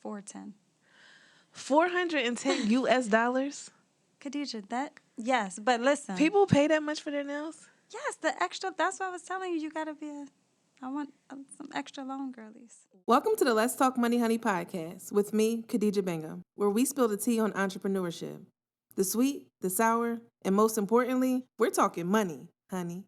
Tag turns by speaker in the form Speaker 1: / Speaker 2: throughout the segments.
Speaker 1: 410.
Speaker 2: $410 US?
Speaker 1: Khadijah, yes, but listen.
Speaker 2: People pay that much for their nails?
Speaker 1: Yes, the extra, that's what I was telling you. You got to I want some extra long girlies.
Speaker 2: Welcome to the Let's Talk Money Honey podcast with me, Khadijah Muhammad, where we spill the tea on entrepreneurship. The sweet, the sour, and most importantly, we're talking money, honey.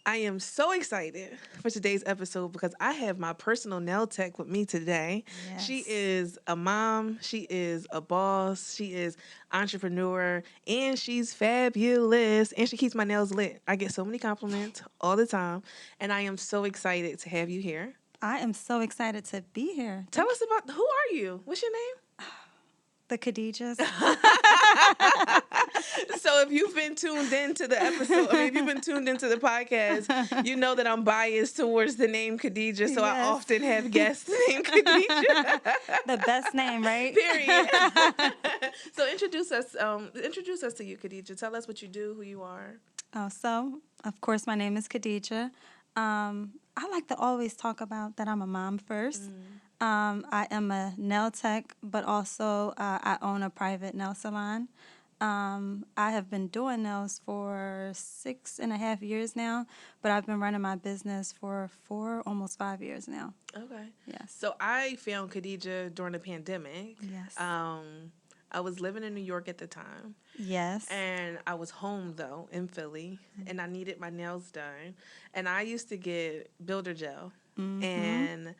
Speaker 2: I am so excited for today's episode because I have my personal nail tech with me today.
Speaker 1: Yes.
Speaker 2: She is a mom, she is a boss, she is entrepreneur, and she's fabulous, and she keeps my nails lit. I get so many compliments all the time, and I am so excited to have you here.
Speaker 1: I am so excited to be here.
Speaker 2: Tell us about, who are you? What's your name?
Speaker 1: The Khadijahs.
Speaker 2: So if you've been tuned into the episode, if you've been tuned into the podcast, you know that I'm biased towards the name Khadijah, so I often have guests named Khadijah.
Speaker 1: The best name, right?
Speaker 2: Period. So introduce us to you, Khadijah. Tell us what you do, who you are.
Speaker 1: Oh, so, of course, my name is Khadijah. I like to always talk about that I'm a mom first. I am a nail tech, but also I own a private nail salon. I have been doing nails for 6.5 years now, but I've been running my business for almost 5 years now.
Speaker 2: Okay.
Speaker 1: Yes.
Speaker 2: So I found Khadijah during the pandemic.
Speaker 1: Yes.
Speaker 2: I was living in New York at the time.
Speaker 1: Yes.
Speaker 2: And I was home, though, in Philly, and I needed my nails done. And I used to get builder gel. And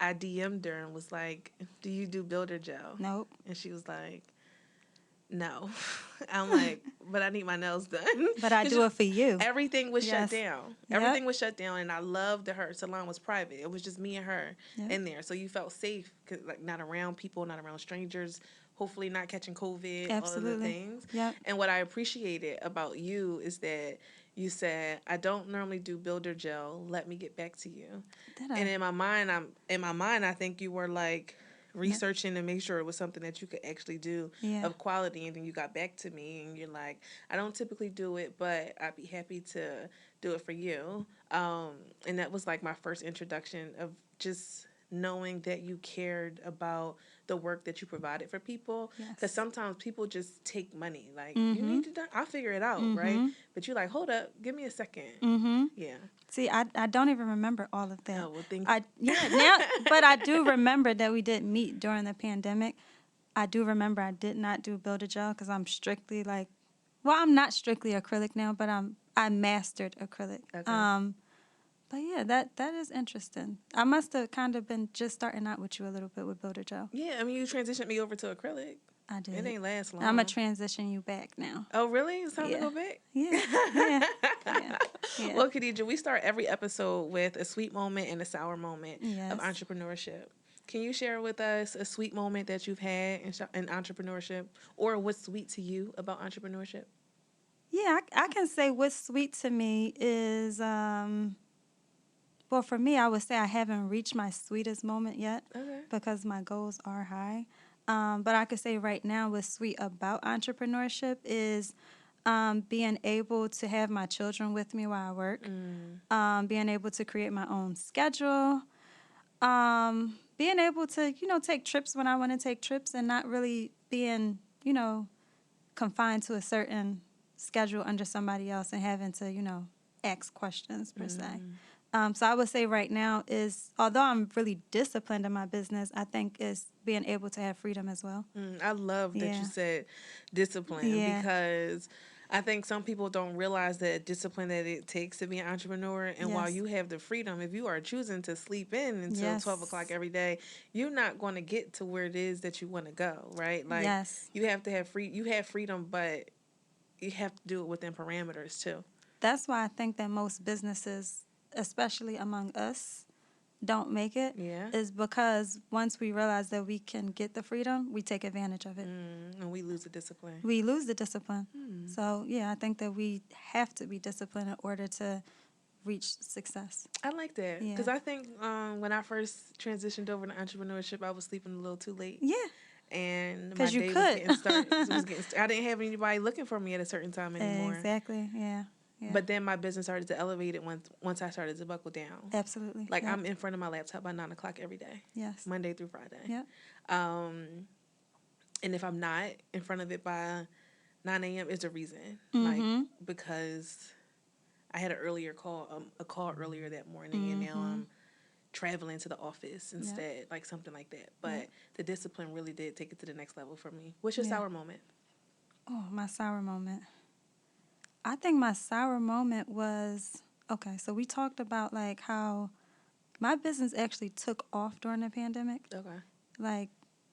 Speaker 2: I DM'd her and was like, do you do builder gel?
Speaker 1: Nope.
Speaker 2: And she was like, no. I'm like, but I need my nails done.
Speaker 1: But I do it for you.
Speaker 2: Everything was shut down. Everything was shut down, and I loved that her salon was private. It was just me and her in there. So you felt safe, 'cause, like, not around people, not around strangers, hopefully not catching COVID,
Speaker 1: Absolutely.
Speaker 2: all of the things.
Speaker 1: Yep.
Speaker 2: And what I appreciated about you is that you said, I don't normally do builder gel. Let me get back to you.
Speaker 1: Did I?
Speaker 2: And in my mind, I think you were like researching to make sure it was something that you could actually do of quality. And then you got back to me and you're like, I don't typically do it, but I'd be happy to do it for you. And that was like my first introduction of just knowing that you cared about the work that you provided for people. Because sometimes people just take money. Like, you need to do, I'll figure it out, right? But you're like, hold up, give me a second. Yeah.
Speaker 1: See, I don't even remember all of that.
Speaker 2: Oh, well, thank
Speaker 1: now, but I do remember that we did meet during the pandemic. I do remember I did not do builder gel because I'm strictly I'm not strictly acrylic now, but I mastered acrylic.
Speaker 2: Okay.
Speaker 1: But yeah, that is interesting. I must have kind of been just starting out with you a little bit with builder gel.
Speaker 2: Yeah, I mean, you transitioned me over to acrylic.
Speaker 1: I did.
Speaker 2: It ain't last long.
Speaker 1: I'm going to transition you back now.
Speaker 2: Oh, really? It's time to go back?
Speaker 1: Yeah.
Speaker 2: Well, Khadijah, we start every episode with a sweet moment and a sour moment of entrepreneurship. Can you share with us a sweet moment that you've had in entrepreneurship, or what's sweet to you about entrepreneurship?
Speaker 1: Yeah, I can say what's sweet to me is... Well, for me, I would say I haven't reached my sweetest moment yet because my goals are high. But I could say right now what's sweet about entrepreneurship is being able to have my children with me while I work, being able to create my own schedule, being able to, take trips when I want to take trips and not really being, confined to a certain schedule under somebody else and having to, ask questions per se. So I would say right now is, although I'm really disciplined in my business, I think is being able to have freedom as well.
Speaker 2: I love that you said discipline because I think some people don't realize the discipline that it takes to be an entrepreneur. And while you have the freedom, if you are choosing to sleep in until 12 o'clock every day, you're not going to get to where it is that you want to go, right? Like you have to have you have freedom, but you have to do it within parameters too.
Speaker 1: That's why I think that most businesses, especially among us, don't make it, is because once we realize that we can get the freedom, we take advantage of it.
Speaker 2: And we lose the discipline.
Speaker 1: We lose the discipline. So, I think that we have to be disciplined in order to reach success.
Speaker 2: I like that because I think when I first transitioned over to entrepreneurship, I was sleeping a little too late.
Speaker 1: Yeah.
Speaker 2: And my day was getting started. I didn't have anybody looking for me at a certain time anymore.
Speaker 1: Exactly, yeah. Yeah.
Speaker 2: But then my business started to elevate it once I started to buckle down.
Speaker 1: Absolutely.
Speaker 2: Like, I'm in front of my laptop by 9 o'clock every day.
Speaker 1: Yes.
Speaker 2: Monday through Friday.
Speaker 1: Yeah.
Speaker 2: And if I'm not in front of it by 9 a.m., it's a reason. Like, because I had a call earlier that morning, and now I'm traveling to the office instead, like something like that. But the discipline really did take it to the next level for me. What's your sour moment?
Speaker 1: Oh, my sour moment. I think my sour moment was, okay, so we talked about like how my business actually took off during the pandemic.
Speaker 2: Okay.
Speaker 1: Like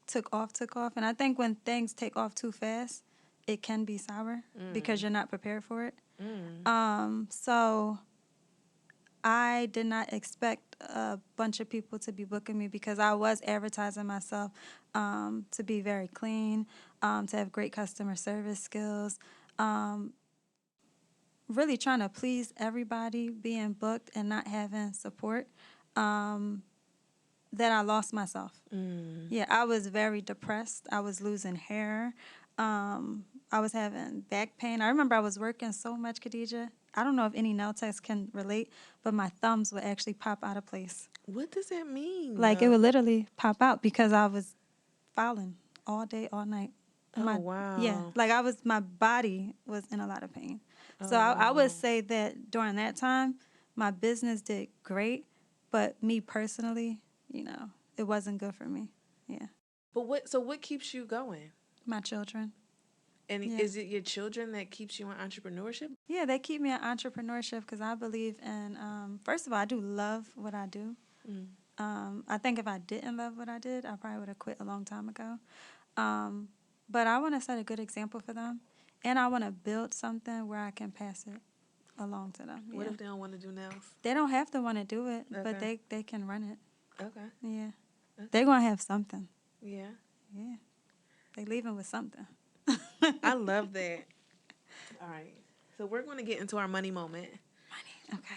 Speaker 1: took off. And I think when things take off too fast, it can be sour because you're not prepared for it. So I did not expect a bunch of people to be booking me because I was advertising myself to be very clean, to have great customer service skills, really trying to please everybody, being booked and not having support, that I lost myself. Yeah, I was very depressed. I was losing hair. I was having back pain. I remember I was working so much, Khadijah. I don't know if any nail techs can relate, but my thumbs would actually pop out of place.
Speaker 2: What does that mean?
Speaker 1: Like, it would literally pop out because I was filing all day, all night.
Speaker 2: Wow.
Speaker 1: Yeah, like my body was in a lot of pain. So I would say that during that time, my business did great, but me personally, it wasn't good for me. Yeah.
Speaker 2: But what keeps you going?
Speaker 1: My children.
Speaker 2: And is it your children that keeps you in entrepreneurship?
Speaker 1: Yeah, they keep me in entrepreneurship because I believe in, first of all, I do love what I do. I think if I didn't love what I did, I probably would have quit a long time ago. But I want to set a good example for them, and I want to build something where I can pass it along to them.
Speaker 2: What if they don't want to do nails?
Speaker 1: They don't have to want to do it, but they can run it.
Speaker 2: Okay.
Speaker 1: Yeah. Okay. They're going to have something.
Speaker 2: Yeah.
Speaker 1: Yeah. They leaving with something.
Speaker 2: I love that. All right. So we're going to get into our money moment.
Speaker 1: Money. Okay.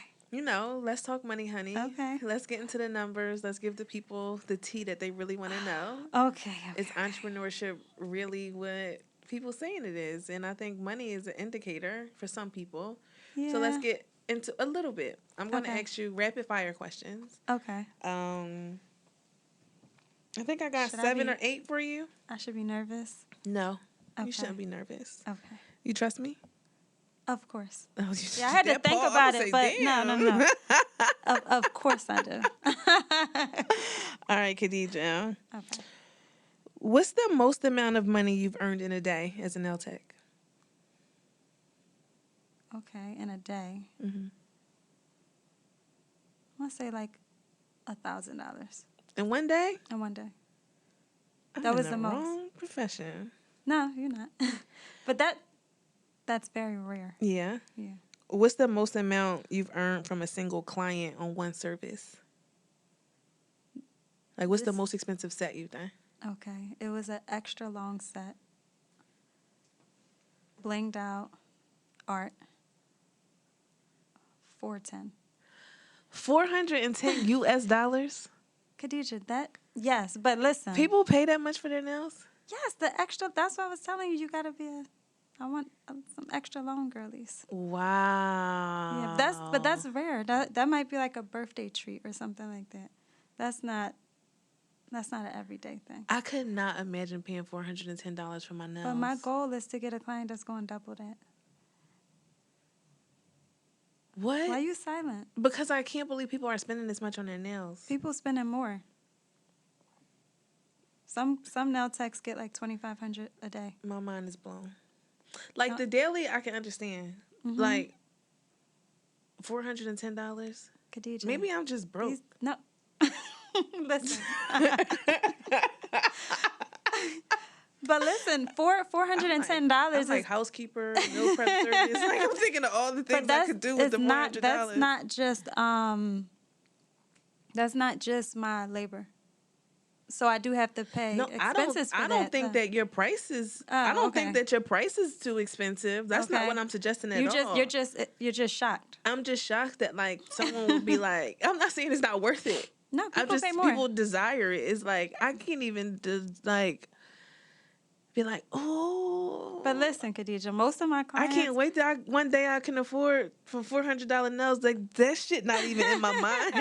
Speaker 2: Let's talk money, honey. Okay. Let's get into the numbers. Let's give the people the tea that they really want to know.
Speaker 1: Okay.
Speaker 2: Is entrepreneurship really what people saying it is? And I think money is an indicator for some people. Yeah. So let's get into a little bit. I'm going to ask you rapid fire questions.
Speaker 1: Okay.
Speaker 2: I think I got 7 or 8 for you.
Speaker 1: I should be nervous?
Speaker 2: No. Okay. You shouldn't be nervous.
Speaker 1: Okay.
Speaker 2: You trust me?
Speaker 1: Of course.
Speaker 2: Oh,
Speaker 1: yeah, I had to think about it, but damn. No. Of course I do.
Speaker 2: All right, Khadijah.
Speaker 1: Okay.
Speaker 2: What's the most amount of money you've earned in a day as a nail tech?
Speaker 1: Okay, in a day. I want to say like $1,000.
Speaker 2: In one day?
Speaker 1: In one day.
Speaker 2: That was the most. Wrong profession.
Speaker 1: No, you're not. But that's very rare.
Speaker 2: Yeah. Yeah. What's the most amount you've earned from a single client on one service? Like, what's the most expensive set you've done?
Speaker 1: Okay, it was an extra long set. Blinged out art. $410.
Speaker 2: $410 US?
Speaker 1: Khadijah, yes, but listen.
Speaker 2: People pay that much for their nails?
Speaker 1: Yes, the extra, that's what I was telling you. You got to I want some extra long girlies.
Speaker 2: Wow.
Speaker 1: Yeah, but that's rare. That might be like a birthday treat or something like that. That's not an everyday thing.
Speaker 2: I could not imagine paying $410 for my nails.
Speaker 1: But my goal is to get a client that's going to double that.
Speaker 2: What?
Speaker 1: Why are you silent?
Speaker 2: Because I can't believe people are spending this much on their nails.
Speaker 1: People spending more. Some nail techs get like $2,500 a day.
Speaker 2: My mind is blown. Like the daily, I can understand. Like $410.
Speaker 1: Khadijah,
Speaker 2: maybe I'm just broke.
Speaker 1: No, listen. But listen, $410.
Speaker 2: I'm like housekeeper, meal prep service. Like, I'm thinking of all the things I could do with the $400.
Speaker 1: That's not just my labor. So I do have to pay expenses for that.
Speaker 2: I don't think that your price is. I don't think that your price is too expensive. That's not what I'm suggesting at all.
Speaker 1: You're just shocked.
Speaker 2: I'm just shocked that like someone would be like. I'm not saying it's not worth it.
Speaker 1: No, people pay more.
Speaker 2: People desire it. It's like I can't even be be like, oh.
Speaker 1: But listen, Khadijah, most of my clients...
Speaker 2: I can't wait till one day I can afford for $400 nails. Like, that shit not even in my mind.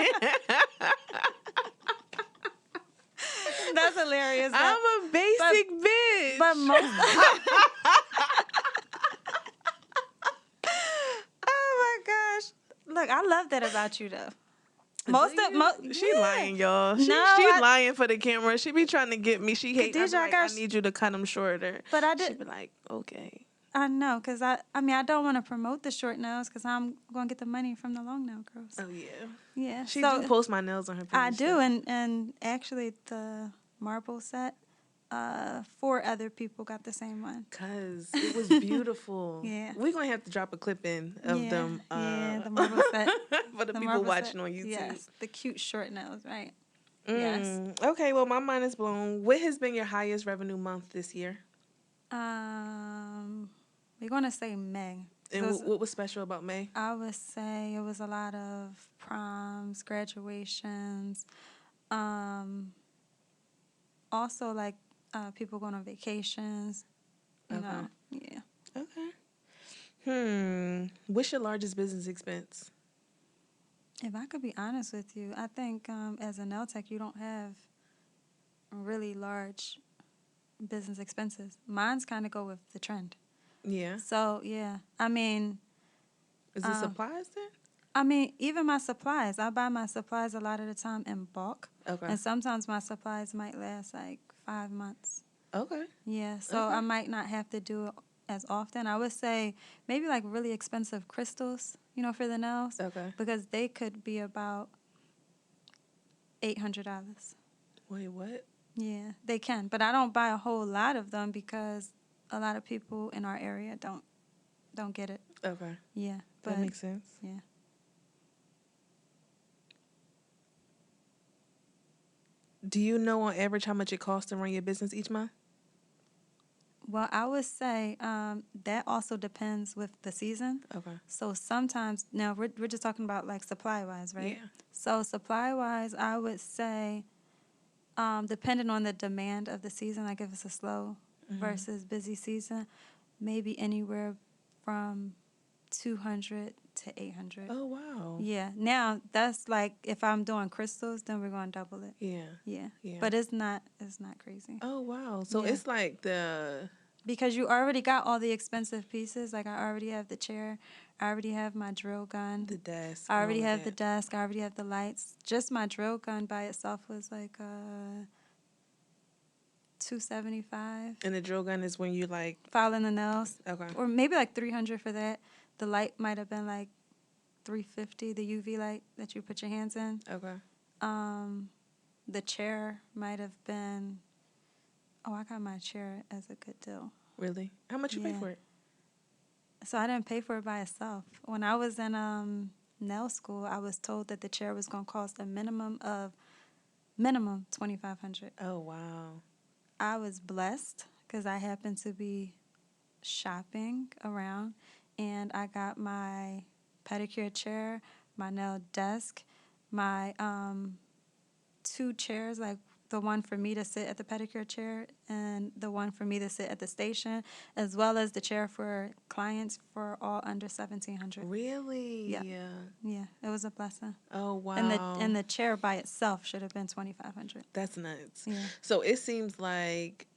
Speaker 1: That's hilarious.
Speaker 2: I'm a basic bitch.
Speaker 1: But most... Oh, my gosh. Look, I love that about you, though.
Speaker 2: She lying, y'all. She lying for the camera. She be trying to get me. She hate.
Speaker 1: Khadijah,
Speaker 2: I need you to cut them shorter.
Speaker 1: But I did.
Speaker 2: She be like, okay.
Speaker 1: I know, because I don't want to promote the short nails because I'm going to get the money from the long nail girls.
Speaker 2: Oh, yeah.
Speaker 1: Yeah.
Speaker 2: She do post my nails on her page.
Speaker 1: I do, and actually the marble set, 4 other people got the same one.
Speaker 2: Because it was beautiful.
Speaker 1: Yeah.
Speaker 2: We're going to have to drop a clip in of them.
Speaker 1: The marble set.
Speaker 2: For the people watching on YouTube.
Speaker 1: Yes, the cute short nails, right? Yes.
Speaker 2: Okay, well, my mind is blown. What has been your highest revenue month this year?
Speaker 1: We're going to say May.
Speaker 2: And what was special about May?
Speaker 1: I would say it was a lot of proms, graduations, also like people going on vacations, you know. Yeah.
Speaker 2: Okay. What's your largest business expense?
Speaker 1: If I could be honest with you, I think as a nail tech, you don't have really large business expenses. Mine's kind of go with the trend.
Speaker 2: Yeah.
Speaker 1: So, yeah. I mean...
Speaker 2: Is it supplies then?
Speaker 1: I mean, even my supplies. I buy my supplies a lot of the time in bulk.
Speaker 2: Okay.
Speaker 1: And sometimes my supplies might last like 5 months.
Speaker 2: Okay.
Speaker 1: Yeah. So I might not have to do it as often. I would say maybe like really expensive crystals, you know, for the nails.
Speaker 2: Okay.
Speaker 1: Because they could be about $800.
Speaker 2: Wait, what?
Speaker 1: Yeah, they can. But I don't buy a whole lot of them because a lot of people in our area don't get it.
Speaker 2: Okay.
Speaker 1: Yeah. But,
Speaker 2: that makes sense.
Speaker 1: Yeah.
Speaker 2: Do you know on average how much it costs to run your business each month?
Speaker 1: Well, I would say that also depends with the season.
Speaker 2: Okay.
Speaker 1: So sometimes, now we're just talking about like supply-wise, right?
Speaker 2: Yeah.
Speaker 1: So supply-wise, I would say depending on the demand of the season, like if it's a slow versus busy season, maybe anywhere from 200 to 800.
Speaker 2: Oh, wow.
Speaker 1: Yeah. Now, that's like if I'm doing crystals, then we're going to double it.
Speaker 2: Yeah.
Speaker 1: Yeah. But it's not crazy.
Speaker 2: Oh, wow. So it's like
Speaker 1: because you already got all the expensive pieces. Like I already have the chair. I already have my drill gun.
Speaker 2: The desk.
Speaker 1: I already have the desk. I already have the lights. Just my drill gun by itself was like $275.
Speaker 2: And the drill gun is when you like
Speaker 1: filing the nails.
Speaker 2: Okay.
Speaker 1: Or maybe like $300 for that. The light might have been like $350. The UV light that you put your hands in.
Speaker 2: Okay.
Speaker 1: The chair might have been. Oh, I got my chair as a good deal.
Speaker 2: Really? How much you pay for it?
Speaker 1: So I didn't pay for it by itself. When I was in nail school, I was told that the chair was going to cost a minimum $2,500.
Speaker 2: Oh, wow.
Speaker 1: I was blessed because I happened to be shopping around, and I got my pedicure chair, my nail desk, my 2 chairs, like the one for me to sit at the pedicure chair and the one for me to sit at the station, as well as the chair for clients for all under $1,700.
Speaker 2: Really?
Speaker 1: Yeah. Yeah, it was a blessing.
Speaker 2: Oh, wow.
Speaker 1: And the chair by itself should have been $2,500.
Speaker 2: That's nuts.
Speaker 1: Yeah.
Speaker 2: So it seems like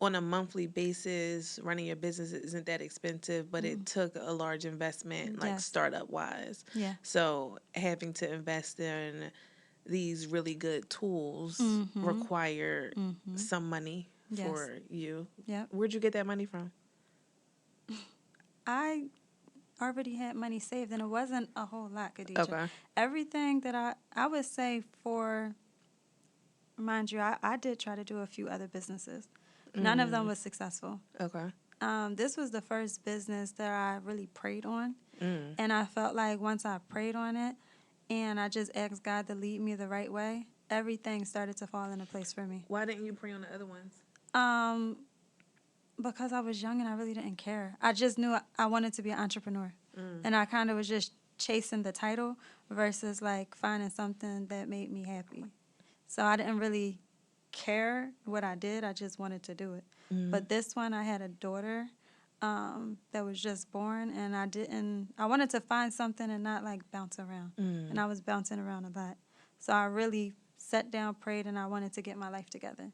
Speaker 2: on a monthly basis, running your business isn't that expensive, but it took a large investment, like startup wise.
Speaker 1: Yeah.
Speaker 2: So having to invest in these really good tools require some money for you.
Speaker 1: Yeah.
Speaker 2: Where'd you get that money from?
Speaker 1: I already had money saved, and it wasn't a whole lot, Khadijah.
Speaker 2: Okay.
Speaker 1: Everything that I would say for, mind you, I did try to do a few other businesses. None of them was successful.
Speaker 2: Okay.
Speaker 1: This was the first business that I really prayed on. And I felt like once I prayed on it and I just asked God to lead me the right way, everything started to fall into place for me.
Speaker 2: Why didn't you pray on the other ones?
Speaker 1: Because I was young and I really didn't care. I just knew I wanted to be an entrepreneur. And I kind of was just chasing the title versus like finding something that made me happy. So I didn't really care what I did. I just wanted to do it. But this one, I had a daughter that was just born, and I wanted to find something and not like bounce around. And I was bouncing around a lot. So I really sat down, prayed, and I wanted to get my life together.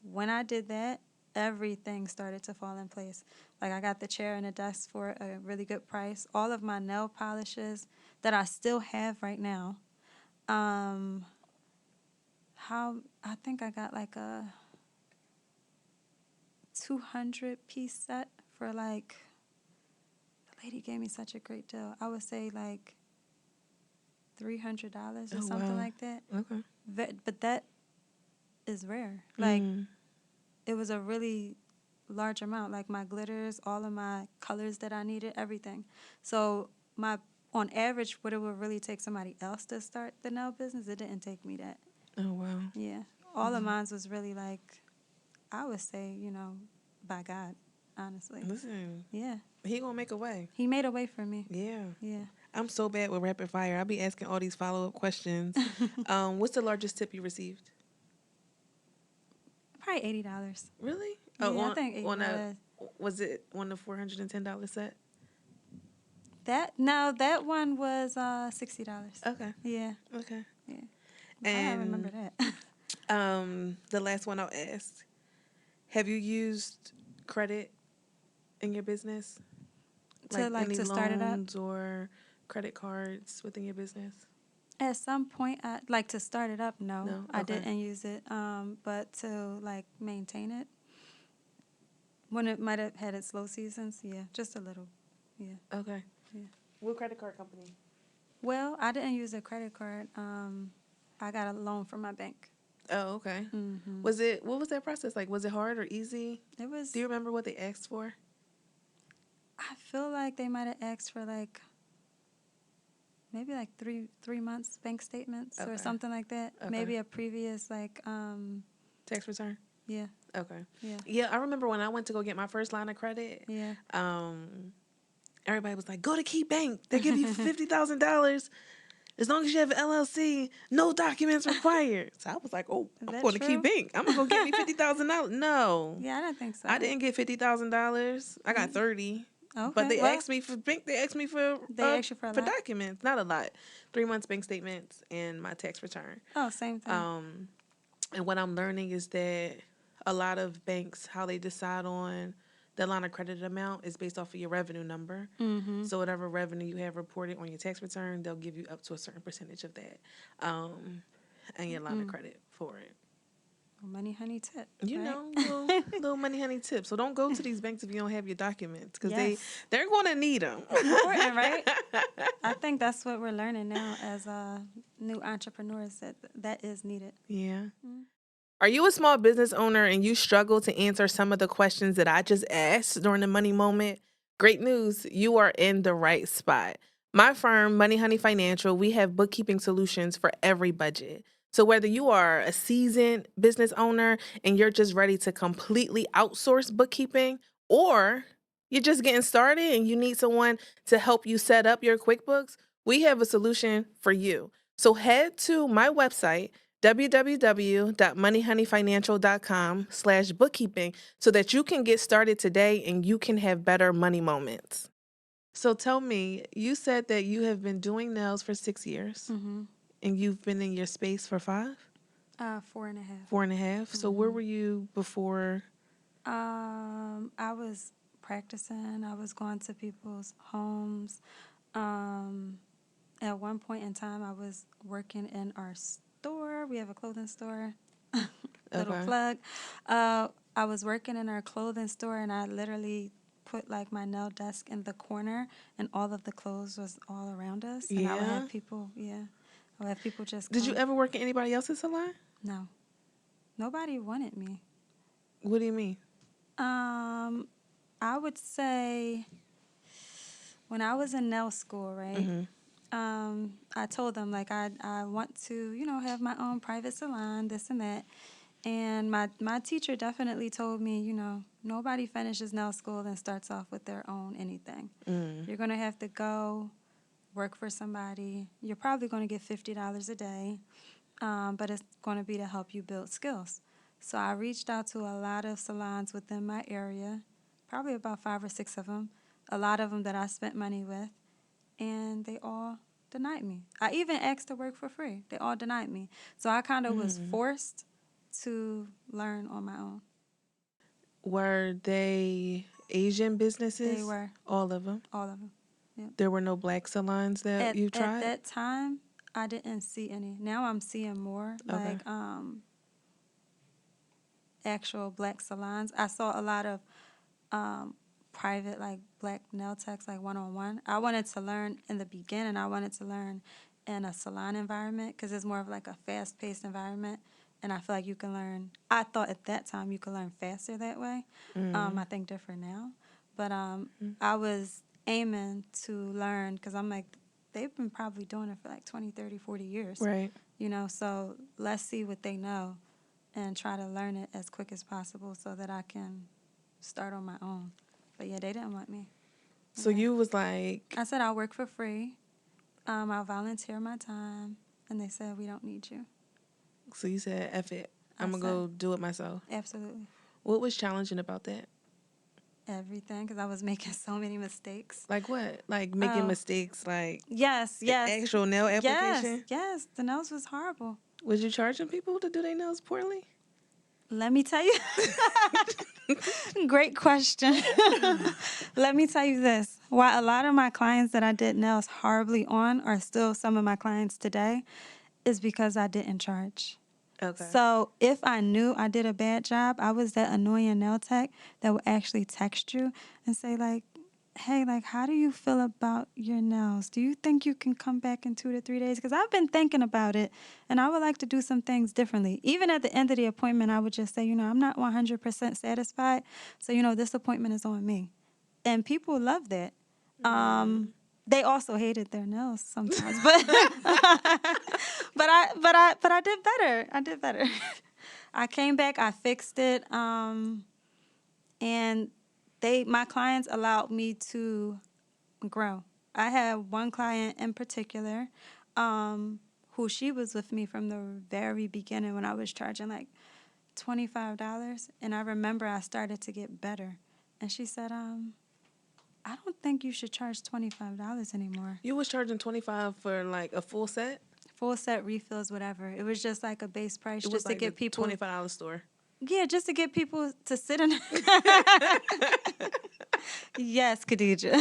Speaker 1: When I did that, everything started to fall in place. Like I got the chair and the desk for a really good price. All of my nail polishes that I still have right now. I think I got like a 200-piece set for like, the lady gave me such a great deal. I would say like $300 or something like that.
Speaker 2: Okay.
Speaker 1: But that is rare. Like it was a really large amount, like my glitters, all of my colors that I needed, everything. So on average, what it would really take somebody else to start the nail business, it didn't take me that.
Speaker 2: Oh, wow.
Speaker 1: Yeah. All of mine was really like, I would say, by God, honestly.
Speaker 2: Listen.
Speaker 1: Yeah.
Speaker 2: He gonna make a way.
Speaker 1: He made a way for me.
Speaker 2: Yeah.
Speaker 1: Yeah.
Speaker 2: I'm so bad with rapid fire. I'll be asking all these follow-up questions. What's the largest tip you received?
Speaker 1: Probably $80.
Speaker 2: Really?
Speaker 1: Yeah, I think $80.
Speaker 2: Was it on the $410 set?
Speaker 1: That one was $60.
Speaker 2: Okay.
Speaker 1: Yeah.
Speaker 2: Okay.
Speaker 1: Yeah.
Speaker 2: And
Speaker 1: I remember that.
Speaker 2: The last one I'll ask. Have you used credit in your business? Like
Speaker 1: to start it up?
Speaker 2: loans or credit cards within your business?
Speaker 1: At some point, to start it up, no.
Speaker 2: Okay.
Speaker 1: I didn't use it. But to like maintain it, when it might have had its low seasons, yeah, just a little, yeah.
Speaker 2: Okay.
Speaker 1: Yeah.
Speaker 2: What credit card company?
Speaker 1: Well, I didn't use a credit card. I got a loan from my bank.
Speaker 2: Oh, okay.
Speaker 1: Mm-hmm.
Speaker 2: What was that process like? Was it hard or easy?
Speaker 1: It was.
Speaker 2: Do you remember what they asked for?
Speaker 1: I feel like they might have asked for like maybe like three months bank statements or something like that. Okay. Maybe a previous like
Speaker 2: tax return.
Speaker 1: Yeah.
Speaker 2: Okay.
Speaker 1: Yeah.
Speaker 2: Yeah, I remember when I went to go get my first line of credit.
Speaker 1: Yeah.
Speaker 2: Everybody was like, "Go to Key Bank. They give you $50,000 as long as you have an LLC. No documents required." So I was like, "Oh, I'm going to Key Bank. I'm gonna go get me $50,000." No.
Speaker 1: Yeah, I don't think so.
Speaker 2: I didn't get $50,000. I got 30.
Speaker 1: Okay.
Speaker 2: But they asked me for bank. They asked me for
Speaker 1: asked you for
Speaker 2: documents. Not a lot. 3 months bank statements and my tax return.
Speaker 1: Oh, same thing.
Speaker 2: And what I'm learning is that a lot of banks, how they decide on the line of credit amount is based off of your revenue number.
Speaker 1: Mm-hmm.
Speaker 2: So whatever revenue you have reported on your tax return, they'll give you up to a certain percentage of that, and your line of credit for it.
Speaker 1: Money, honey, tip.
Speaker 2: You
Speaker 1: right?
Speaker 2: know, little money, honey tip. So don't go to these banks if you don't have your documents because they're going to need them.
Speaker 1: Important, right? I think that's what we're learning now as new entrepreneurs, that is needed.
Speaker 2: Yeah. Mm-hmm. Are you a small business owner and you struggle to answer some of the questions that I just asked during the money moment? Great news, you are in the right spot. My firm, Money Honey Financial, we have bookkeeping solutions for every budget. So whether you are a seasoned business owner and you're just ready to completely outsource bookkeeping, or you're just getting started and you need someone to help you set up your QuickBooks, we have a solution for you. So head to my website, www.moneyhoneyfinancial.com/bookkeeping so that you can get started today and you can have better money moments. So tell me, you said that you have been doing nails for 6 years.
Speaker 1: Mm-hmm.
Speaker 2: And you've been in your space for 5?
Speaker 1: 4.5.
Speaker 2: 4.5. Mm-hmm. So where were you before?
Speaker 1: I was practicing. I was going to people's homes. At one point in time, I was working in our store. We have a clothing store. Little plug. I was working in our clothing store, and I literally put like my nail desk in the corner, and all of the clothes was all around us. And I would have people, I would have people just come.
Speaker 2: Did you ever work in anybody else's salon?
Speaker 1: No. Nobody wanted me.
Speaker 2: What do you mean?
Speaker 1: I would say when I was in nail school, right? Mm-hmm. I told them like I want to, have my own private salon, this and that. And my teacher definitely told me, nobody finishes nail school and starts off with their own anything. Mm. You're going to have to go work for somebody. You're probably going to get $50 a day, but it's going to be to help you build skills. So I reached out to a lot of salons within my area, probably about 5 or 6 of them, a lot of them that I spent money with, and they all denied me. I even asked to work for free. They all denied me. So I kind of was forced to learn on my own.
Speaker 2: Were they Asian businesses?
Speaker 1: They were.
Speaker 2: All of them?
Speaker 1: All of them. Yep.
Speaker 2: There were no black salons that you tried?
Speaker 1: At that time, I didn't see any. Now I'm seeing more, like actual black salons. I saw a lot of private, like black nail techs, like one-on-one. I wanted to learn in the beginning. I wanted to learn in a salon environment because it's more of like a fast-paced environment, and I feel like you can learn. I thought at that time you could learn faster that way. I think different now, but I was aiming to learn because I'm like, they've been probably doing it for like 20, 30, 40 years.
Speaker 2: Right.
Speaker 1: You know, so let's see what they know and try to learn it as quick as possible so that I can start on my own. But yeah, they didn't want me.
Speaker 2: So you was like...
Speaker 1: I said I'll work for free. I'll volunteer my time. And they said, we don't need you.
Speaker 2: So you said, F it. I'm going to go do it myself.
Speaker 1: Absolutely.
Speaker 2: What was challenging about that?
Speaker 1: Everything, because I was making so many mistakes.
Speaker 2: Like what? Like making mistakes, like...
Speaker 1: Yes.
Speaker 2: Actual nail application?
Speaker 1: Yes. The nails was horrible.
Speaker 2: Was you charging people to do their nails poorly?
Speaker 1: Let me tell you. Great question. Let me tell you this. While a lot of my clients that I did nails horribly on are still some of my clients today, is because I didn't charge.
Speaker 2: Okay.
Speaker 1: So if I knew I did a bad job, I was that annoying nail tech that would actually text you and say, like, hey, like, how do you feel about your nails? Do you think you can come back in 2 to 3 days? Because I've been thinking about it, and I would like to do some things differently. Even at the end of the appointment, I would just say, I'm not 100% satisfied, so, this appointment is on me. And people love that. They also hated their nails sometimes, but but I did better. I did better. I came back, I fixed it, and my clients allowed me to grow. I had one client in particular, who she was with me from the very beginning when I was charging like $25, and I remember I started to get better, and she said, I don't think you should charge $25 anymore.
Speaker 2: You was charging $25 for like a full set?
Speaker 1: Full set refills, whatever. It was just like a base price
Speaker 2: It
Speaker 1: just
Speaker 2: was like
Speaker 1: to get people
Speaker 2: $25 store.
Speaker 1: Yeah, just to get people to sit in. Yes, Khadijah.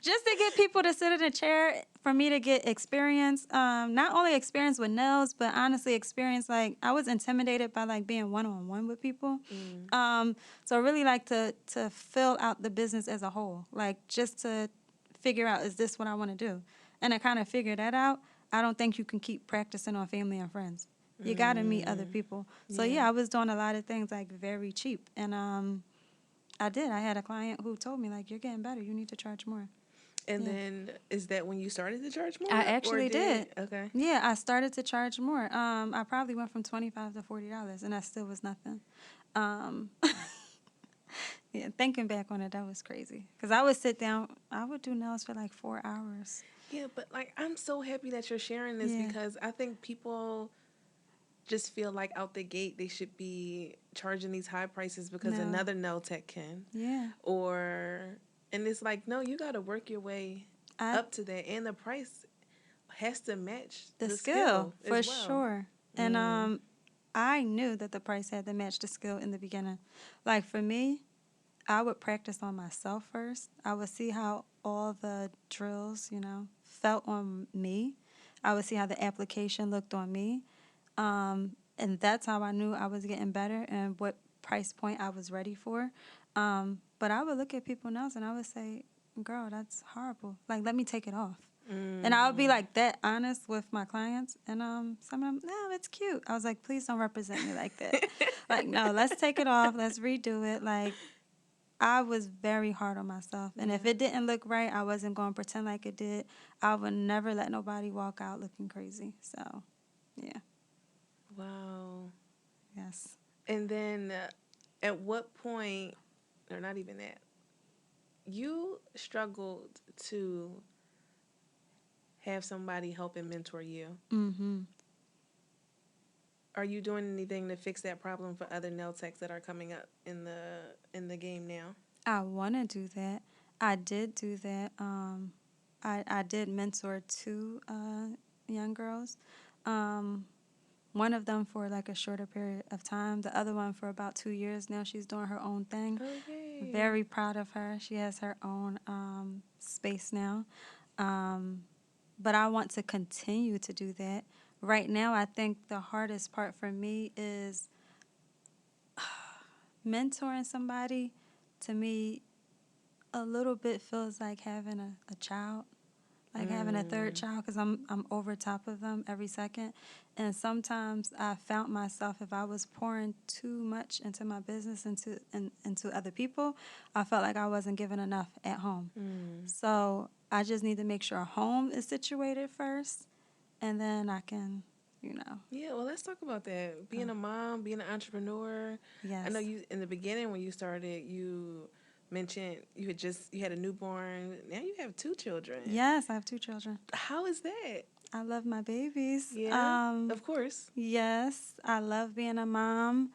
Speaker 1: Just to get people to sit in a chair for me to get experience. Not only experience with nails, but honestly experience, like, I was intimidated by like being one-on-one with people. So I really like to fill out the business as a whole. Like, just to figure out, is this what I want to do? And I kind of figured that out. I don't think you can keep practicing on family and friends. You got to meet other people. So, yeah, I was doing a lot of things, like, very cheap. And I did. I had a client who told me, like, you're getting better. You need to charge more.
Speaker 2: And then, is that when you started to charge more?
Speaker 1: I actually did.
Speaker 2: Okay.
Speaker 1: Yeah, I started to charge more. I probably went from $25 to $40, and that still was nothing. Yeah, thinking back on it, that was crazy. Because I would sit down, I would do nails for like 4 hours.
Speaker 2: Yeah, but, like, I'm so happy that you're sharing this because I think people just feel like out the gate they should be charging these high prices because another nail tech can.
Speaker 1: Yeah.
Speaker 2: And it's like, no, you got to work your way up to that. And the price has to match the skill
Speaker 1: for
Speaker 2: as well.
Speaker 1: sure. And I knew that the price had to match the skill in the beginning. Like, for me, I would practice on myself first. I would see how all the drills, felt on me. I would see how the application looked on me. And that's how I knew I was getting better and what price point I was ready for. But I would look at people else and I would say, girl, that's horrible. Like, let me take it off. And I would be like that honest with my clients. And some of them, no, it's cute. I was like, please don't represent me like that. Like, no, let's take it off. Let's redo it. Like, I was very hard on myself. And if it didn't look right, I wasn't going to pretend like it did. I would never let nobody walk out looking crazy. So, yeah.
Speaker 2: Wow.
Speaker 1: Yes.
Speaker 2: And then at what point, or not even that, you struggled to have somebody help and mentor you.
Speaker 1: Mm-hmm.
Speaker 2: are you doing anything to fix that problem for other nail techs that are coming up in the game now?
Speaker 1: I want to do that. I did do that. I did mentor two young girls. One of them for like a shorter period of time. The other one for about 2 years now. She's doing her own thing.
Speaker 2: Okay.
Speaker 1: Very proud of her. She has her own space now. But I want to continue to do that. Right now, I think the hardest part for me is mentoring somebody. To me, a little bit feels like having a child, like having a third child, because I'm over top of them every second. And sometimes I found myself, if I was pouring too much into my business, into other people, I felt like I wasn't giving enough at home. So I just need to make sure home is situated first, and then I can,
Speaker 2: Yeah, well, let's talk about that. Being a mom, being an entrepreneur.
Speaker 1: Yes.
Speaker 2: I know you in the beginning when you started, you mentioned you had a newborn. Now you have 2 children.
Speaker 1: Yes, I have 2 children.
Speaker 2: How is that?
Speaker 1: I love my babies.
Speaker 2: Yeah, of course.
Speaker 1: Yes, I love being a mom.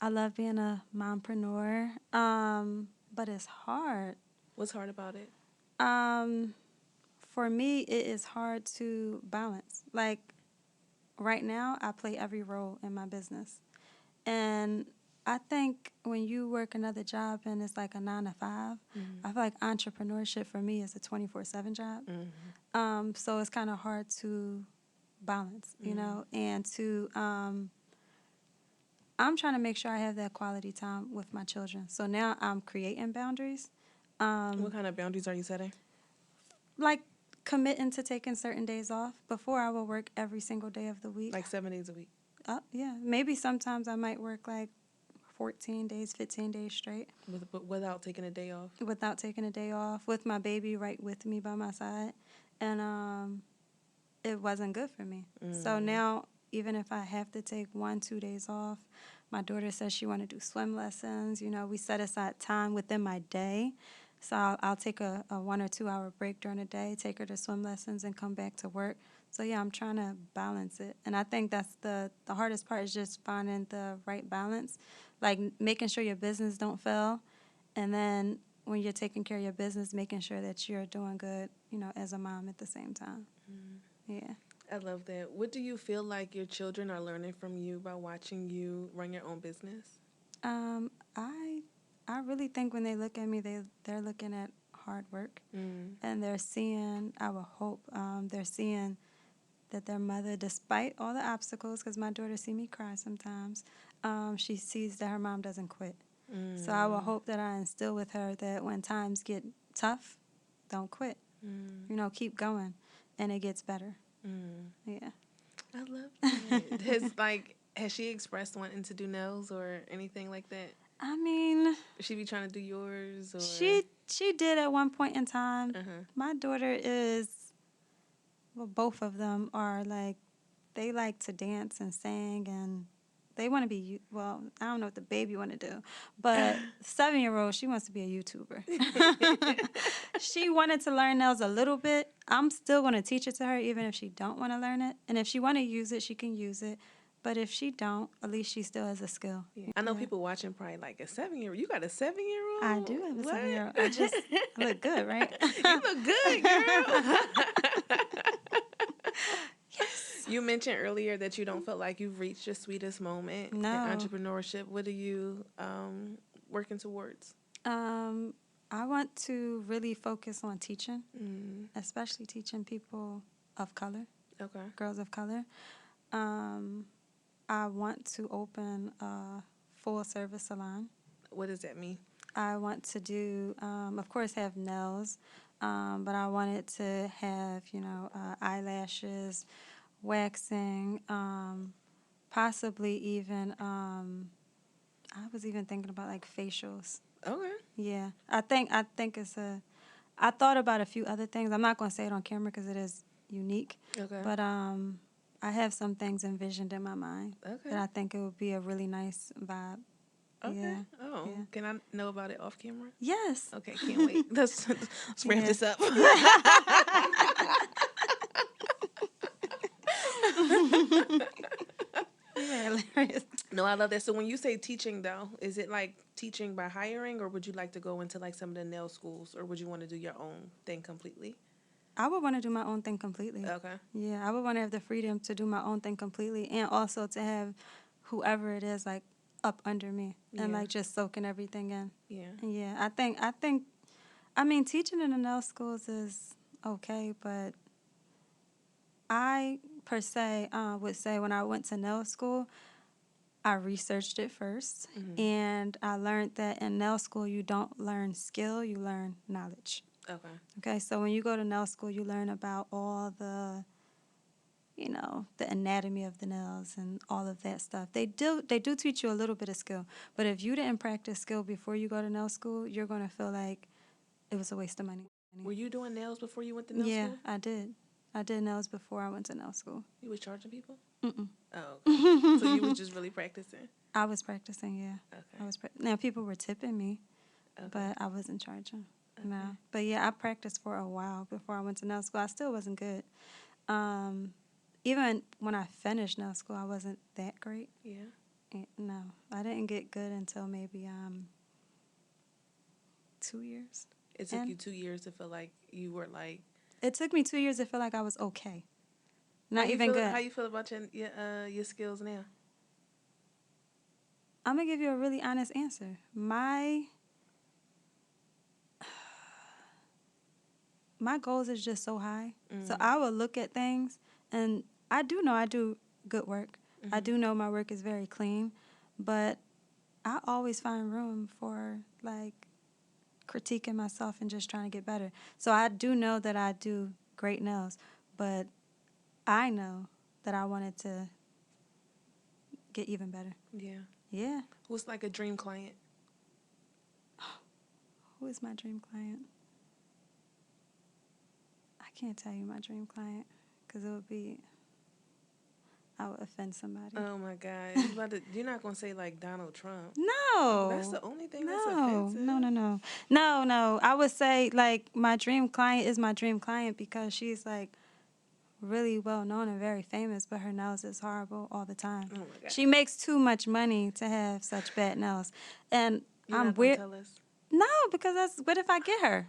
Speaker 1: I love being a mompreneur. But it's hard.
Speaker 2: What's hard about it?
Speaker 1: For me, it is hard to balance. Like right now, I play every role in my business. And I think when you work another job and it's like a 9 to 5, I feel like entrepreneurship for me is a 24/7 job. So it's kind of hard to balance, and to I'm trying to make sure I have that quality time with my children. So now I'm creating boundaries.
Speaker 2: What kind of boundaries are you setting?
Speaker 1: Like committing to taking certain days off. Before I would work every single day of the week.
Speaker 2: Like 7 days a week?
Speaker 1: Yeah. Maybe sometimes I might work like 14 days, 15 days straight.
Speaker 2: Without taking a day off?
Speaker 1: Without taking a day off, with my baby right with me by my side. And it wasn't good for me. So now, even if I have to take 1-2 days off, my daughter says she want to do swim lessons. We set aside time within my day. So I'll take a 1 or 2 hour break during the day, take her to swim lessons, and come back to work. So, yeah, I'm trying to balance it. And I think that's the hardest part is just finding the right balance, like making sure your business don't fail. And then when you're taking care of your business, making sure that you're doing good, as a mom at the same time. Yeah.
Speaker 2: I love that. What do you feel like your children are learning from you by watching you run your own business?
Speaker 1: I really think when they look at me, they're looking at hard work. And they're seeing, I would hope, they're seeing that their mother, despite all the obstacles, because my daughter see me cry sometimes, she sees that her mom doesn't quit. So I will hope that I instill with her that when times get tough, don't quit. Keep going, and it gets better. Yeah.
Speaker 2: I love that. Has she expressed wanting to do nails or anything like that?
Speaker 1: I mean,
Speaker 2: she be trying to do yours? Or?
Speaker 1: She did at one point in time. My daughter is, well, both of them are they like to dance and sing, and they want to be, well, I don't know what the baby want to do, but 7-year-old, she wants to be a YouTuber. She wanted to learn nails a little bit. I'm still going to teach it to her, even if she don't want to learn it. And if she want to use it, she can use it. But if she don't, at least she still has a skill.
Speaker 2: Yeah. I know people watching probably like a 7-year-old. You got a 7-year-old?
Speaker 1: I do have a 7-year-old. I look good, right?
Speaker 2: You look good, girl.
Speaker 1: Yes.
Speaker 2: You mentioned earlier that you don't feel like you've reached your sweetest moment in entrepreneurship. What are you working towards?
Speaker 1: I want to really focus on teaching, especially teaching people of color, girls of color. I want to open a full-service salon.
Speaker 2: What does that mean?
Speaker 1: I want to do, of course, have nails, but I wanted to have, eyelashes, waxing, possibly even, I was even thinking about like facials.
Speaker 2: Okay.
Speaker 1: Yeah, I think I thought about a few other things. I'm not going to say it on camera because it is unique.
Speaker 2: Okay.
Speaker 1: But I have some things envisioned in my mind that I think it would be a really nice vibe.
Speaker 2: Okay.
Speaker 1: Yeah.
Speaker 2: Oh, yeah. Can I know about it off camera?
Speaker 1: Yes.
Speaker 2: Okay, can't wait. Let's wrap this up.
Speaker 1: Yeah, hilarious.
Speaker 2: No, I love that. So when you say teaching, though, is it like teaching by hiring, or would you like to go into like some of the nail schools, or would you want to do your own thing completely?
Speaker 1: I would want to do my own thing completely.
Speaker 2: Okay.
Speaker 1: Yeah, I would want to have the freedom to do my own thing completely, and also to have whoever it is like up under me and like just soaking everything in.
Speaker 2: Yeah.
Speaker 1: And yeah, I mean, teaching in the nail schools is okay, but I per se would say when I went to nail school, I researched it first, and I learned that in nail school you don't learn skill, you learn knowledge.
Speaker 2: Okay.
Speaker 1: Okay, so when you go to nail school, you learn about all the, the anatomy of the nails and all of that stuff. They do teach you a little bit of skill, but if you didn't practice skill before you go to nail school, you're gonna feel like it was a waste of money.
Speaker 2: Were you doing nails before you went to nail
Speaker 1: Yeah,
Speaker 2: school?
Speaker 1: I did. I did nails before I went to nail school.
Speaker 2: You was charging people?
Speaker 1: Mm-mm.
Speaker 2: Oh, okay. So you was just really practicing?
Speaker 1: I was practicing, yeah.
Speaker 2: Okay.
Speaker 1: Now people were tipping me,
Speaker 2: Okay.
Speaker 1: but I wasn't charging.
Speaker 2: Okay.
Speaker 1: No. But yeah, I practiced for a while before I went to nail school. I still wasn't good. Even when I finished nail school, I wasn't that great.
Speaker 2: Yeah.
Speaker 1: No, I didn't get good until maybe 2 years.
Speaker 2: It took you 2 years to feel like you were like.
Speaker 1: It took me 2 years to feel like I was okay. Not
Speaker 2: How
Speaker 1: even good.
Speaker 2: How you feel about your skills now?
Speaker 1: I'm gonna give you a really honest answer. My goals is just so high. So I will look at things, and I do know I do good work. I do know my work is very clean, but I always find room for like critiquing myself and just trying to get better. So I do know that I do great nails, but I know that I wanted to get even better.
Speaker 2: Yeah.
Speaker 1: Yeah.
Speaker 2: What's like a dream client?
Speaker 1: Who is my dream client? I can't tell you my dream client because I would offend somebody.
Speaker 2: Oh my God! You're not gonna say like Donald Trump?
Speaker 1: No.
Speaker 2: That's the only thing that's offensive.
Speaker 1: No. I would say like my dream client is my dream client because she's like really well known and very famous, but her nails is horrible all the time.
Speaker 2: Oh my God!
Speaker 1: She makes too much money to have such bad nails, and
Speaker 2: You're
Speaker 1: I'm
Speaker 2: not gonna
Speaker 1: weird.
Speaker 2: tell us?
Speaker 1: No, because that's what if I get her?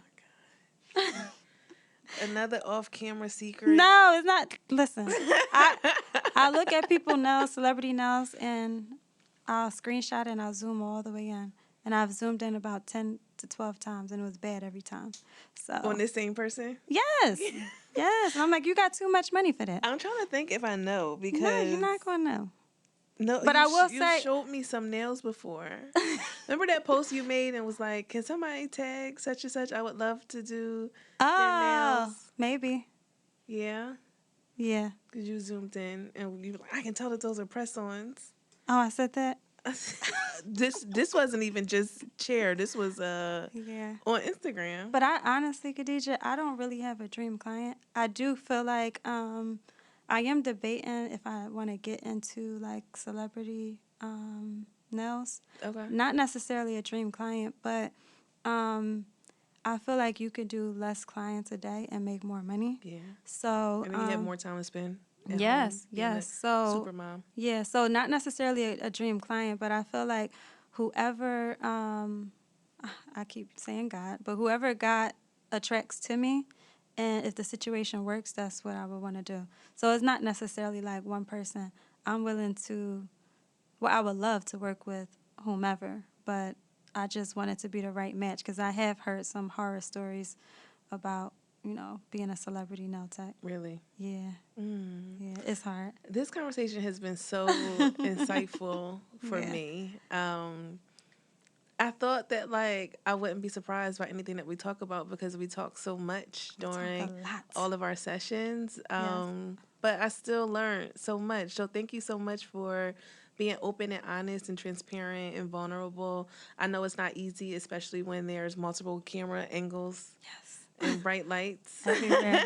Speaker 2: Another off-camera secret.
Speaker 1: No, it's not. Listen, I look at people nails, celebrity nails, and I'll screenshot it and I'll zoom all the way in. And I've zoomed in about 10 to 12 times, and it was bad every time. So
Speaker 2: On this same person?
Speaker 1: Yes. Yes. And I'm like, you got too much money for that.
Speaker 2: I'm trying to think if I know because
Speaker 1: No, you're not going to know.
Speaker 2: No,
Speaker 1: but I will
Speaker 2: you
Speaker 1: say,
Speaker 2: showed me some nails before. Remember that post you made and was like, "Can somebody tag such and such? I would love to do their nails."
Speaker 1: Maybe.
Speaker 2: Yeah.
Speaker 1: Yeah.
Speaker 2: Because you zoomed in and you were like, "I can tell that those are press-ons."
Speaker 1: Oh, I said that.
Speaker 2: This wasn't even just chair. This was on Instagram.
Speaker 1: But I honestly, Khadijah, I don't really have a dream client. I do feel like I am debating if I want to get into like celebrity nails.
Speaker 2: Okay.
Speaker 1: Not necessarily a dream client, but I feel like you could do less clients a day and make more money.
Speaker 2: Yeah.
Speaker 1: So
Speaker 2: and then you have more time to spend.
Speaker 1: Yes. So
Speaker 2: super mom.
Speaker 1: Yeah. So not necessarily a dream client, but I feel like whoever I keep saying God, but whoever God attracts to me, and if the situation works, that's what I would want to do. So it's not necessarily like one person. I'm willing to. Well, I would love to work with whomever, but I just want it to be the right match because I have heard some horror stories about, being a celebrity nail tech.
Speaker 2: Really?
Speaker 1: Yeah. Yeah, it's hard.
Speaker 2: This conversation has been so insightful for me. I thought that like I wouldn't be surprised by anything that we talk about because we talk so much during all of our sessions. But I still learned so much. So thank you so much for being open and honest and transparent and vulnerable. I know it's not easy, especially when there's multiple camera angles.
Speaker 1: Yes.
Speaker 2: And bright lights.
Speaker 1: Everywhere.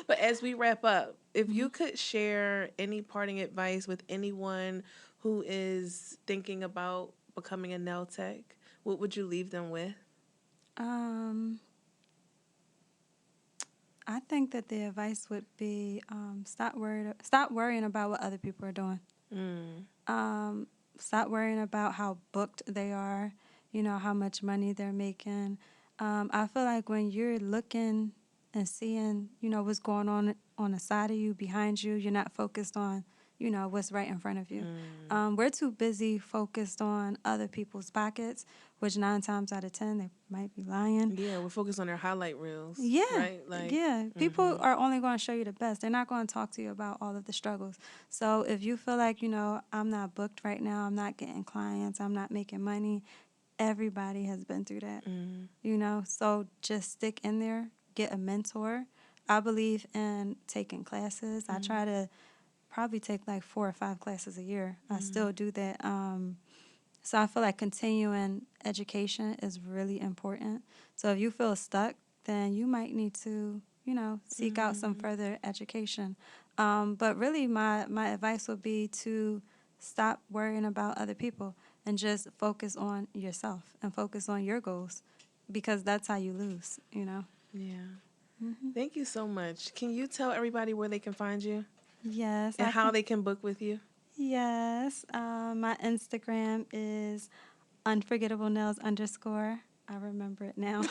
Speaker 2: But as we wrap up, if you could share any parting advice with anyone who is thinking about becoming a nail tech, what would you leave them with?
Speaker 1: I think that the advice would be stop worrying about what other people are doing. Stop worrying about how booked they are, how much money they're making. I feel like when you're looking and seeing, what's going on the side of you, behind you, you're not focused on, what's right in front of you. We're too busy focused on other people's pockets, which 9 times out of 10, they might be lying.
Speaker 2: Yeah, we're focused on their highlight reels.
Speaker 1: Yeah.
Speaker 2: Right? Like,
Speaker 1: yeah. People are only going to show you the best. They're not going to talk to you about all of the struggles. So if you feel like, I'm not booked right now, I'm not getting clients, I'm not making money, everybody has been through that. So just stick in there, get a mentor. I believe in taking classes. I try to probably take like 4 or 5 classes a year. I still do that. So I feel like continuing education is really important. So if you feel stuck, then you might need to, seek out some further education. But really, my advice would be to stop worrying about other people and just focus on yourself and focus on your goals, because that's how you lose,
Speaker 2: Yeah. Thank you so much. Can you tell everybody where they can find you?
Speaker 1: Yes.
Speaker 2: And how they can book with you?
Speaker 1: Yes. My Instagram is Unforgettable Nails _ I remember it now.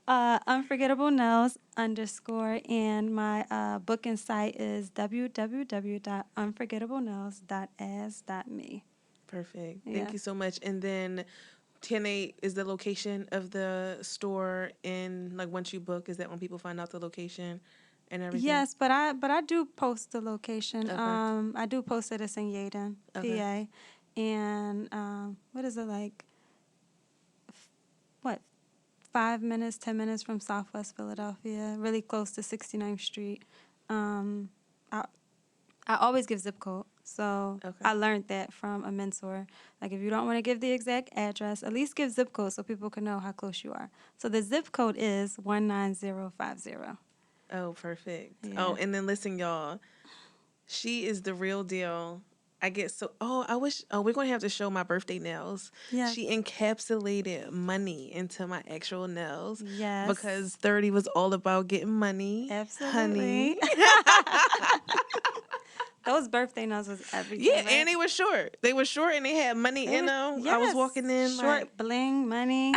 Speaker 1: Unforgettable Nails _ and my booking site is www.unforgettablenails.as.me.
Speaker 2: Perfect. Thank you so much. And then is the location of the store in, like, once you book, is that when people find out the location and everything?
Speaker 1: Yes, but I do post the location. Okay. I do post that it's in Yeadon, PA. And what is it, like, 5 minutes, 10 minutes from Southwest Philadelphia, really close to 69th Street. I always give zip code. So I learned that from a mentor. Like, if you don't want to give the exact address, at least give zip code so people can know how close you are. So the zip code is 19050.
Speaker 2: Oh, perfect. Yeah. Oh, and then listen, y'all. She is the real deal. I get so, we're going to have to show my birthday nails. Yeah. She encapsulated money into my actual nails. Yes. Because 30 was all about getting money.
Speaker 1: Absolutely.
Speaker 2: Honey.
Speaker 1: Those birthday nails was everything.
Speaker 2: Yeah,
Speaker 1: right?
Speaker 2: And they were short. They were short and they had money in them. Yes. I was walking in
Speaker 1: short,
Speaker 2: like,
Speaker 1: bling, money.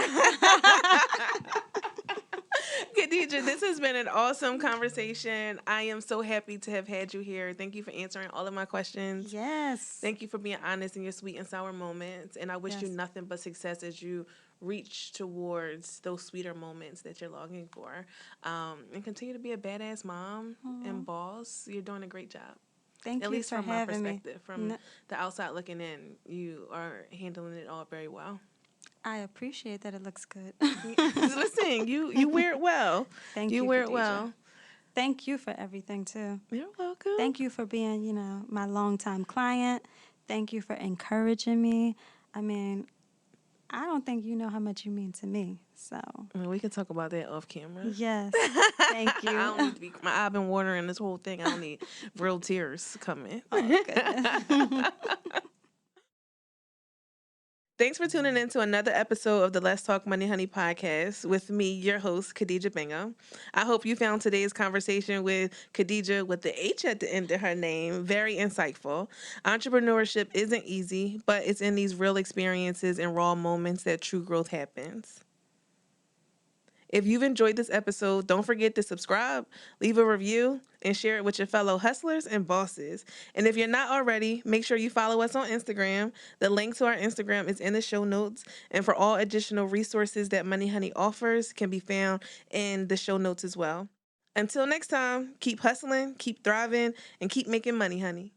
Speaker 2: Khadijah, this has been an awesome conversation. I am so happy to have had you here. Thank you for answering all of my questions.
Speaker 1: Yes.
Speaker 2: Thank you for being honest in your sweet and sour moments. And I wish you nothing but success as you reach towards those sweeter moments that you're longing for. And continue to be a badass mom and boss. You're doing a great job.
Speaker 1: Thank
Speaker 2: At
Speaker 1: you
Speaker 2: least
Speaker 1: for
Speaker 2: from my
Speaker 1: having
Speaker 2: perspective.
Speaker 1: me.
Speaker 2: From the outside looking in, you are handling it all very well.
Speaker 1: I appreciate that. It looks good.
Speaker 2: Listen, you wear it well.
Speaker 1: Thank you. You wear it well. Thank you for everything, too.
Speaker 2: You're welcome.
Speaker 1: Thank you for being, my longtime client. Thank you for encouraging me. I mean, I don't think you know how much you mean to me. So
Speaker 2: we can talk about that off camera.
Speaker 1: Yes. Thank you.
Speaker 2: I don't need to be. My eye been watering this whole thing. I don't need real tears coming.
Speaker 1: Oh, goodness.
Speaker 2: Thanks for tuning in to another episode of the Let's Talk Money Honey podcast with me, your host, Khadijah Bingham. I hope you found today's conversation with Khadijah, with the H at the end of her name, very insightful. Entrepreneurship isn't easy, but it's in these real experiences and raw moments that true growth happens. If you've enjoyed this episode, don't forget to subscribe, leave a review, and share it with your fellow hustlers and bosses. And if you're not already, make sure you follow us on Instagram. The link to our Instagram is in the show notes. And for all additional resources that Money Honey offers can be found in the show notes as well. Until next time, keep hustling, keep thriving, and keep making money, honey.